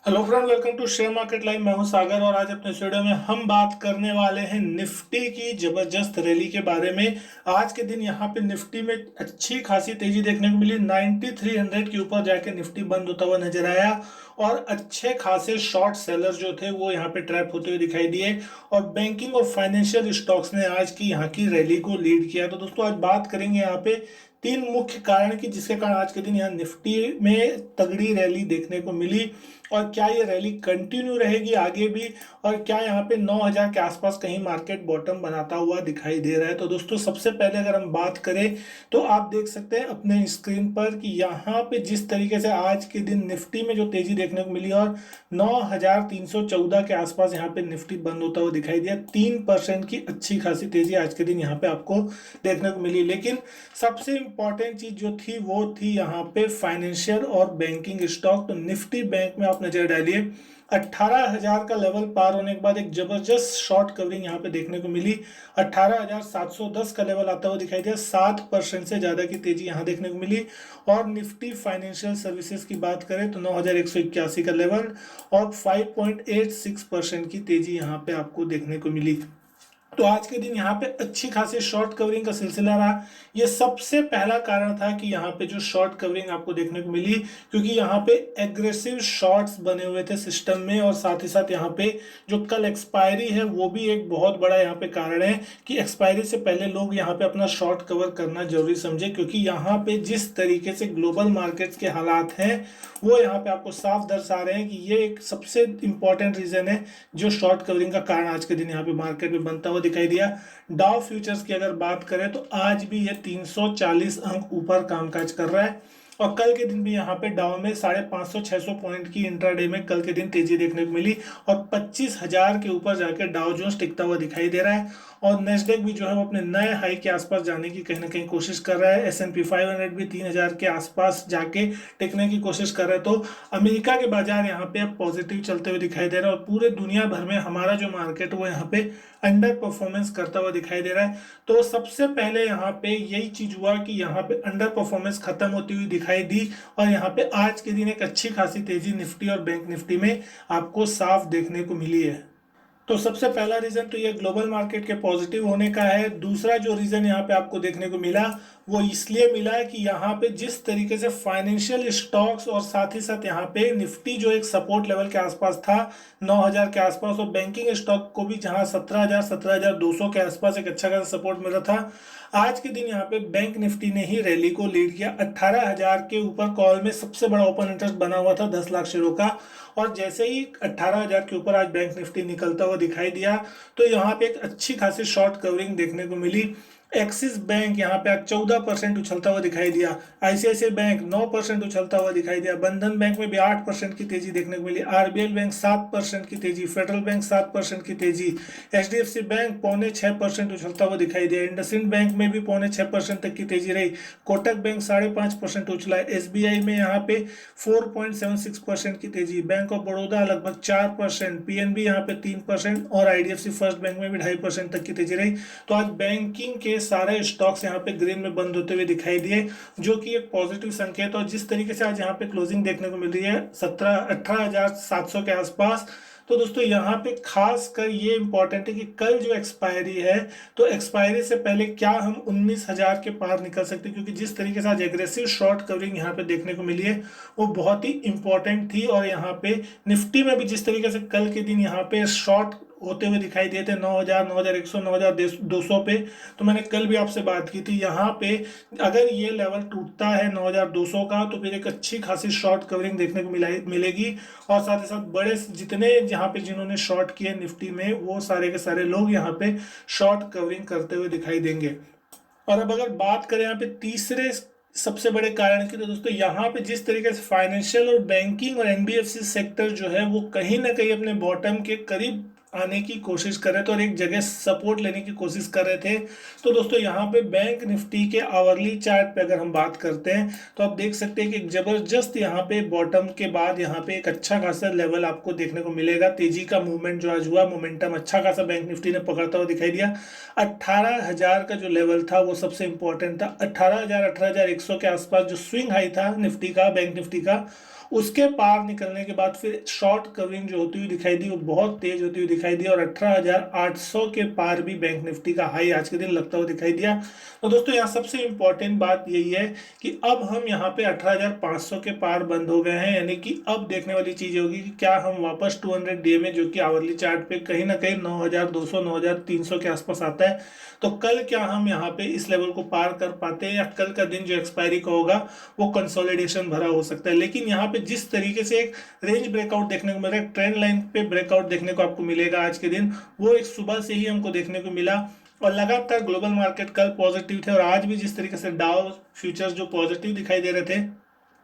Hello friend, welcome to share market live. मैं हूं सागर और आज अपने इस वीडियो में हम बात करने वाले हैं निफ्टी की जबरदस्त रैली के बारे में। आज के दिन यहां पे निफ्टी में अच्छी खासी तेजी देखने को मिली। 9300 के ऊपर जाके निफ्टी बंद होता हुआ नजर आया और अच्छे खासे शॉर्ट सेलर जो थे वो यहां पे ट्रैप होते हुए दिखाई दिए और बैंकिंग और फाइनेंशियल स्टॉक्स ने आज की यहाँ की रैली को लीड किया। तो दोस्तों आज बात करेंगे यहाँ पे तीन मुख्य कारण की जिसके कारण आज के दिन यहाँ निफ्टी में तगड़ी रैली देखने को मिली और क्या ये रैली कंटिन्यू रहेगी आगे भी, और क्या यहाँ पे 9000 के आसपास कहीं मार्केट बॉटम बनाता हुआ दिखाई दे रहा है। तो दोस्तों सबसे पहले अगर हम बात करें तो आप देख सकते हैं अपने स्क्रीन पर कि यहाँ पे जिस तरीके से आज के दिन निफ्टी में जो तेजी देखने को मिली और 9314 के आसपास यहाँ पे निफ्टी बंद होता हुआ दिखाई दिया। 3% की अच्छी खासी तेजी आज के दिन यहाँ पे आपको देखने को मिली। लेकिन सबसे इंपॉर्टेंट चीज जो थी वो थी यहाँ पे फाइनेंशियल और बैंकिंग स्टॉक। तो निफ्टी बैंक में आप नजर डालिए, 18,000 का लेवल पार होने के बाद एक जबरदस्त शॉर्ट कवरिंग यहाँ पे देखने को मिली। 18,710 का लेवल आता हुआ दिखाई दिया। 7% से ज्यादा की तेजी यहाँ देखने को मिली। और निफ्टी फाइनेंशियल सर्विसेज की बात करें तो 9,181 का लेवल और 5.86% की तेजी यहाँ पे आपको देखने को मिली। तो आज के दिन यहाँ पे अच्छी खासी शॉर्ट कवरिंग का सिलसिला रहा। ये सबसे पहला कारण था कि यहाँ पे जो शॉर्ट कवरिंग आपको देखने को मिली, क्योंकि यहाँ पे एग्रेसिव शॉर्ट्स बने हुए थे सिस्टम में और साथ ही साथ यहाँ पे जो कल एक्सपायरी है वो भी एक बहुत बड़ा यहाँ पे कारण है कि एक्सपायरी से पहले लोग यहाँ पे अपना शॉर्ट कवर करना जरूरी समझे, क्योंकि यहाँ पे जिस तरीके से ग्लोबल मार्केट्स के हालात हैं वो यहाँ पे आपको साफ दर्शा रहे हैं कि ये एक सबसे इंपॉर्टेंट रीजन है जो शॉर्ट कवरिंग का कारण आज के दिन यहाँ पे मार्केट में बनता हुआ दिखाई दिया। डाउ फ्यूचर्स की अगर बात करें तो आज भी ये 340 अंक ऊपर कामकाज कर रहा है और कल के दिन भी यहाँ पे डाउ में 550-600 पॉइंट की इंट्राडे में कल के दिन तेजी देखने को मिली और 25,000 के ऊपर जाके डाउ जोन्स टिकता हुआ दिखाई दे रहा है। और नेस्डेक भी जो है वो अपने नए हाई के आसपास जाने की कहीं ना कहीं कोशिश कर रहा है। S&P 500 भी 3,000 के आसपास जाके टिकने की कोशिश कर रहा है। तो अमेरिका के बाजार यहाँ पे अब पॉजिटिव चलते हुए दिखाई दे रहा है और पूरे दुनिया भर में हमारा जो मार्केट वो यहाँ पे अंडर परफॉर्मेंस करता हुआ दिखाई दे रहा है। तो सबसे पहले यहाँ पे यही चीज हुआ कि यहाँ पे अंडर परफॉर्मेंस खत्म होती हुई दिखाई दी और यहाँ पे आज के दिन एक अच्छी खासी तेजी निफ्टी और बैंक निफ्टी में आपको साफ देखने को मिली है। तो सबसे पहला रीजन तो ये ग्लोबल मार्केट के पॉजिटिव होने का है। दूसरा जो रीजन यहाँ पे आपको देखने को मिला वो इसलिए मिला कि यहाँ पे जिस तरीके से फाइनेंशियल स्टॉक्स और साथ ही साथ यहाँ पे निफ्टी जो एक सपोर्ट लेवल के आसपास था 9,000 के आसपास, और बैंकिंग स्टॉक को भी जहाँ 17,000 17,200 के आसपास एक अच्छा खासा सपोर्ट मिला था। आज के दिन यहाँ पे बैंक निफ्टी ने ही रैली को लीड किया। 18,000 के ऊपर कॉल में सबसे बड़ा ओपन इंटरेस्ट बना हुआ था 10 लाख शेयरों का, और जैसे ही 18,000 के ऊपर आज बैंक निफ्टी निकलता हुआ दिखाई दिया तो यहाँ पे एक अच्छी खासी शॉर्ट कवरिंग देखने को मिली। एक्सिस बैंक यहाँ पे 14% उछलता हुआ दिखाई दिया। आईसीआईसीआई बैंक 9% उछलता हुआ दिखाई दिया। बंधन बैंक में भी 8% की तेजी देखने को मिली। आरबीएल बैंक 7% की तेजी, फेडरल बैंक 7% की तेजी, एचडीएफसी बैंक 5.25% उछलता हुआ दिखाई दिया। इंडसइंड बैंक में भी 5.25% तक की तेजी रही। कोटक बैंक 5.5% उछला है। एसबीआई में यहाँ पे 4.76% की तेजी, बैंक ऑफ बड़ौदा लगभग 4%, पीएनबी यहाँ पे 3% और आईडीएफसी फर्स्ट बैंक में भी 2.5% तक की तेजी रही। तो आज बैंकिंग के सारे स्टॉक्स यहाँ पे ग्रीन में बंद होते हुए दिखाई दिए, जो कि एक पॉजिटिव संकेत। और जिस तरीके से आज यहाँ पे क्लोजिंग देखने को मिल रही है 18,700 के आसपास, तो दोस्तों यहाँ पे खास कर ये इंपॉर्टेंट है कि कल जो एक्सपायरी है तो एक्सपायरी से पहले क्या हम 19,000 के पार निकल सकते हैं, क्योंकि जिस तरीके से आज एग्रेसिव शॉर्ट कवरिंग यहाँ पे देखने को मिली है वो बहुत ही इंपॉर्टेंट थी। और यहाँ पे निफ्टी में भी जिस तरीके से कल के दिन यहाँ पे शॉर्ट होते हुए दिखाई दिए थे 9,000 9,100 9,200 पे, तो मैंने कल भी आपसे बात की थी यहाँ पे अगर ये लेवल टूटता है 9,200 का तो फिर एक अच्छी खासी शॉर्ट कवरिंग देखने को मिलेगी। और साथ ही साथ बड़े जितने यहाँ पे जिन्होंने शॉर्ट किए निफ्टी में वो सारे के सारे लोग यहाँ पे शॉर्ट कवरिंग करते हुए दिखाई देंगे। और अब अगर बात करें यहाँ पे तीसरे सबसे बड़े कारण की, तो दोस्तों यहाँ पे जिस तरीके से फाइनेंशियल और बैंकिंग और एनबीएफसी सेक्टर जो है वो कहीं ना कहीं अपने बॉटम के करीब आने की कोशिश कर रहे थे और एक जगह सपोर्ट लेने की कोशिश कर रहे थे। तो दोस्तों यहाँ पे बैंक निफ्टी के आवरली चार्ट पे अगर हम बात करते हैं तो आप देख सकते हैं कि एक जबरदस्त यहाँ पे बॉटम के बाद यहाँ पे एक अच्छा खासा लेवल आपको देखने को मिलेगा। तेजी का मूवमेंट जो आज हुआ, मोमेंटम अच्छा खासा बैंक निफ्टी ने पकड़ता हुआ दिखाई दिया। 18,000 का जो लेवल था वो सबसे इंपॉर्टेंट था। 18,000 18,100 के आसपास जो स्विंग हाई था निफ्टी का, बैंक निफ्टी का, उसके पार निकलने के बाद फिर शॉर्ट कवरिंग जो होती हुई दिखाई दी वो बहुत तेज होती हुई दिखाई दी और 18,800 के पार भी बैंक निफ्टी का हाई आज के दिन लगता हुआ दिखाई दिया। तो दोस्तों यहाँ सबसे इंपॉर्टेंट बात यही है कि अब हम यहाँ पे 18,500 के पार बंद हो गए हैं, यानी कि अब देखने वाली चीज होगी कि क्या हम वापस 200 डीएमए जो कि आवरली चार्ट पे कहीं ना कहीं 9,200 9,300 के आसपास आता है, तो कल क्या हम यहाँ पे इस लेवल को पार कर पाते हैं या कल का दिन जो एक्सपायरी का होगा वो कंसोलिडेशन भरा हो सकता है। लेकिन यहाँ पे जिस तरीके से एक रेंज ब्रेकआउट देखने को मिल रहा है, ट्रेंड लाइन पे ब्रेकआउट देखने को आपको मिलेगा आज के दिन, वो एक सुबह से ही हमको देखने को मिला और लगातार ग्लोबल मार्केट कल पॉजिटिव थे और आज भी जिस तरीके से डाउ फ्यूचर्स जो पॉजिटिव दिखाई दे रहे थे,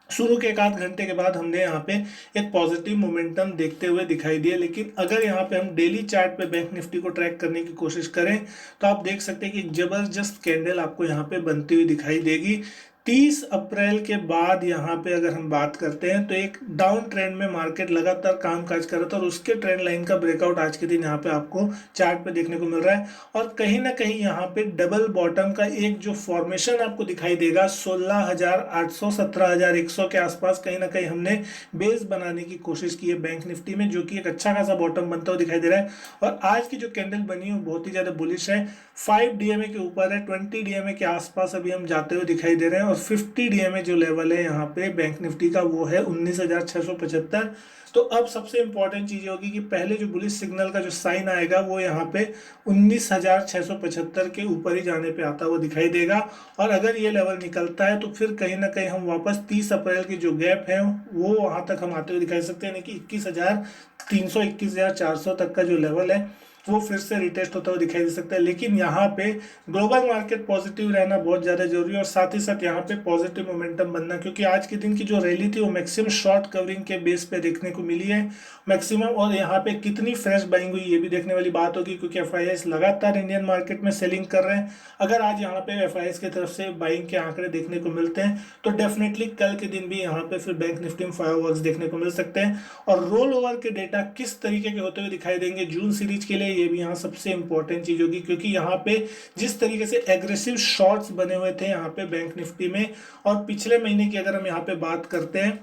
शुरू के एक आध घंटे के बाद हमने यहाँ पे एक पॉजिटिव मोमेंटम देखते हुए दिखाई दिया। लेकिन अगर यहाँ पे हम डेली चार्ट पे बैंक निफ्टी को ट्रैक करने की कोशिश करें तो आप देख सकते हैं कि जबरदस्त कैंडल आपको यहाँ पे बनती हुई दिखाई देगी। 30 अप्रैल के बाद यहाँ पे अगर हम बात करते हैं तो एक डाउन ट्रेंड में मार्केट लगातार कामकाज कर रहा था और उसके ट्रेंड लाइन का ब्रेकआउट आज के दिन यहाँ पे आपको चार्ट पे देखने को मिल रहा है और कहीं ना कहीं यहाँ पे डबल बॉटम का एक जो फॉर्मेशन आपको दिखाई देगा 16,800 17,100 के आसपास कहीं ना कहीं हमने बेस बनाने की कोशिश की है बैंक निफ्टी में, जो कि एक अच्छा खासा बॉटम बनता हुआ दिखाई दे रहा है। और आज की जो कैंडल बनी है बहुत ही ज्यादा बुलिश है, 5 डीएमए के ऊपर है, 20 डीएमए के आसपास अभी हम जाते हुए दिखाई दे रहे हैं और 50 डीएमए जो लेवल है यहाँ पे बैंक निफ्टी का वो है 19,675। तो अब सबसे इंपॉर्टेंट चीज होगी कि पहले जो बुलिश सिग्नल का जो साइन आएगा वो यहाँ पे 19,675 के ऊपर ही जाने पे आता हुआ दिखाई देगा और अगर ये लेवल निकलता है तो फिर कहीं ना कहीं हम वापस 30 अप्रैल की जो गैप है वो वहां तक हम आते हुए दिखाई सकते हैं, यानी कि 21,300 21,400 तक का जो लेवल है वो फिर से रिटेस्ट होता हुआ दिखाई दे सकता है। लेकिन यहाँ पे ग्लोबल मार्केट पॉजिटिव रहना बहुत ज़्यादा जरूरी है और साथ ही साथ यहाँ पे पॉजिटिव मोमेंटम बनना, क्योंकि आज के दिन की जो रैली थी वो मैक्सिमम शॉर्ट कवरिंग के बेस पे देखने को मिली है मैक्सिमम, और यहाँ पे कितनी फ्रेश बाइंग हुई ये भी देखने वाली बात होगी क्योंकि एफआईआईस लगातार इंडियन मार्केट में सेलिंग कर रहे हैं। अगर आज यहाँ पे एफआईआईस की तरफ से बाइंग के आंकड़े देखने को मिलते हैं तो डेफिनेटली कल के दिन भी यहाँ पे फिर बैंक निफ्टी में फायरवर्क्स देखने को मिल सकते हैं। और रोल ओवर के डेटा किस तरीके के होते हुए दिखाई देंगे जून सीरीज के लिए, ये भी यहाँ सबसे इंपॉर्टेंट चीज होगी, क्योंकि यहाँ पे जिस तरीके से एग्रेसिव शॉर्ट्स बने हुए थे यहाँ पे बैंक निफ्टी में, और पिछले महीने की अगर हम यहाँ पे बात करते हैं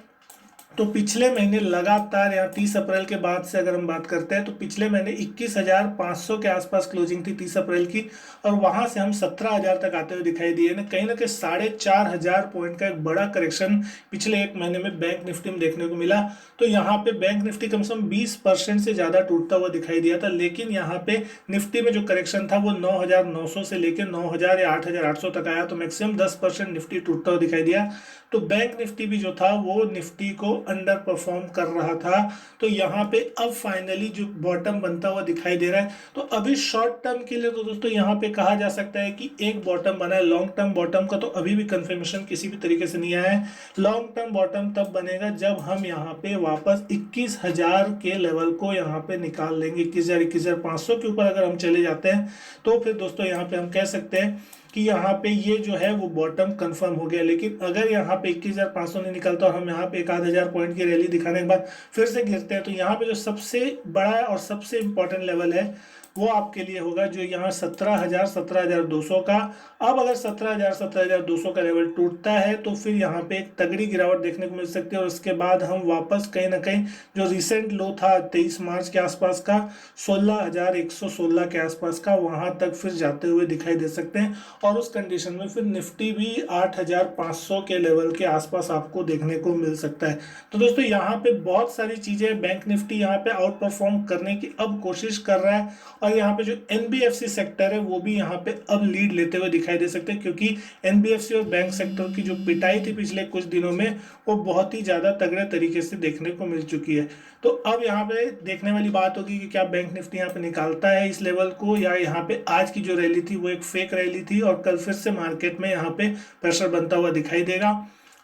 तो पिछले महीने लगातार यहाँ 30 अप्रैल के बाद से अगर हम बात करते हैं तो पिछले महीने 21,500 के आसपास क्लोजिंग थी 30 अप्रैल की और वहां से हम 17,000 तक आते हुए दिखाई दिए ना कहीं 4,500 पॉइंट का एक बड़ा करेक्शन पिछले एक महीने में बैंक निफ्टी में देखने को मिला। तो यहाँ पे बैंक निफ्टी कम से कम 20% से ज्यादा टूटता हुआ दिखाई दिया था, लेकिन यहाँ पे निफ्टी में जो करेक्शन था वो 9,900 से लेकर 9,000 या 8,800 तक आया, तो मैक्सिमम 10% निफ्टी टूटता हुआ दिखाई दिया। तो बैंक निफ्टी भी जो था वो निफ्टी को अंडर परफॉर्म कर रहा था। तो यहाँ पे अब फाइनली जो बॉटम बनता हुआ दिखाई दे रहा है, तो अभी शॉर्ट टर्म के लिए तो दोस्तों यहाँ पे कहा जा सकता है कि एक बॉटम बना है। लॉन्ग टर्म बॉटम का तो अभी भी कंफर्मेशन किसी भी तरीके से नहीं आया है। लॉन्ग टर्म बॉटम तब बनेगा जब हम यहाँ पे वापस 21,000 के लेवल को यहाँ पे निकाल लेंगे। 21,000 21,500 के ऊपर अगर हम चले जाते हैं तो फिर दोस्तों यहाँ पे हम कह सकते हैं कि यहाँ पे ये जो है वो बॉटम कंफर्म हो गया। लेकिन अगर यहाँ पे 21,500 नहीं निकलता और हम यहाँ पे 1,000 पॉइंट की रैली दिखाने के बाद फिर से गिरते हैं तो यहाँ पे जो सबसे बड़ा और सबसे इंपॉर्टेंट लेवल है वो आपके लिए होगा जो यहाँ 17,000 17,200 का। अब अगर 17,000 17,200 का लेवल टूटता है तो फिर यहाँ पे एक तगड़ी गिरावट देखने को मिल सकती है और उसके बाद हम वापस कहीं ना कहीं जो रिसेंट लो था 23 मार्च के आसपास का 16,116 के आसपास का वहां तक फिर जाते हुए दिखाई दे सकते हैं और उस कंडीशन में फिर निफ्टी भी 8,500 के लेवल के आसपास आपको देखने को मिल सकता है। तो दोस्तों यहाँ पे बहुत सारी चीजें, बैंक निफ्टी यहाँ पे आउट परफॉर्म करने की अब कोशिश कर रहा है और यहाँ पे जो एनबीएफसी सेक्टर है वो भी यहाँ पे अब लीड लेते हुए दिखाई दे सकते हैं, क्योंकि एनबीएफसी और बैंक सेक्टर की जो पिटाई थी पिछले कुछ दिनों में वो बहुत ही ज्यादा तगड़े तरीके से देखने को मिल चुकी है। तो अब यहाँ पे देखने वाली बात होगी कि क्या बैंक निफ्टी यहाँ पे निकालता है इस लेवल को, या यहाँ पे आज की जो रैली थी वो एक फेक रैली थी और कल फिर से मार्केट में यहाँ पे प्रेशर बनता हुआ दिखाई देगा।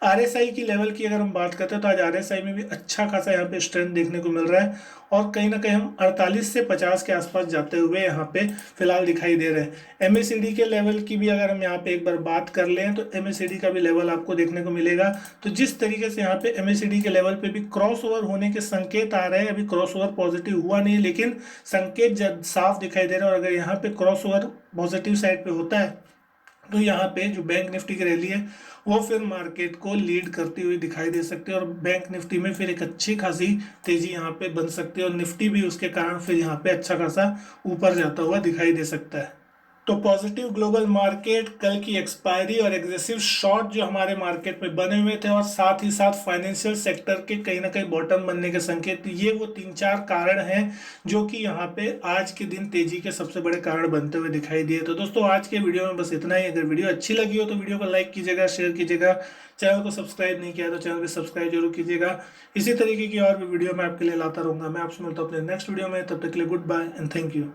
आरएसआई की लेवल की अगर हम बात करते हैं तो आज आरएसआई में भी अच्छा खासा यहाँ पे स्ट्रेंथ देखने को मिल रहा है और कहीं ना कहीं हम 48 से 50 के आसपास जाते हुए यहाँ पे फिलहाल दिखाई दे रहे हैं। एमएसीडी के लेवल की भी अगर हम यहाँ पे एक बार बात कर लें तो एमएसीडी का भी लेवल आपको देखने को मिलेगा। तो जिस तरीके से यहाँ पे एमएसीडी के लेवल पे भी क्रॉस ओवर होने के संकेत आ रहे हैं, अभी क्रॉस ओवर पॉजिटिव हुआ नहीं लेकिन संकेत साफ दिखाई दे रहा है और अगर यहाँ पे क्रॉस ओवर पॉजिटिव साइड पे होता है तो यहाँ पे जो बैंक निफ्टी की रैली है वो फिर मार्केट को लीड करती हुई दिखाई दे सकती है और बैंक निफ्टी में फिर एक अच्छी खासी तेजी यहाँ पे बन सकती है और निफ्टी भी उसके कारण फिर यहाँ पे अच्छा खासा ऊपर जाता हुआ दिखाई दे सकता है। तो पॉजिटिव ग्लोबल मार्केट, कल की एक्सपायरी और एग्रेसिव शॉर्ट जो हमारे मार्केट में बने हुए थे और साथ ही साथ फाइनेंशियल सेक्टर के कहीं ना कहीं बॉटम बनने के संकेत, ये वो 3-4 कारण हैं जो कि यहाँ पे आज के दिन तेजी के सबसे बड़े कारण बनते हुए दिखाई दिए। तो दोस्तों आज के वीडियो में बस इतना ही। अगर वीडियो अच्छी लगी हो तो वीडियो को लाइक कीजिएगा, शेयर कीजिएगा, चैनल को सब्सक्राइब नहीं किया तो चैनल को सब्सक्राइब जरूर कीजिएगा। इसी तरीके की और भी वीडियो मैं आपके लिए लाता रहूंगा। मैं आपसे मिलता हूँ अपने नेक्स्ट वीडियो में, तब तक के लिए goodbye and thank you.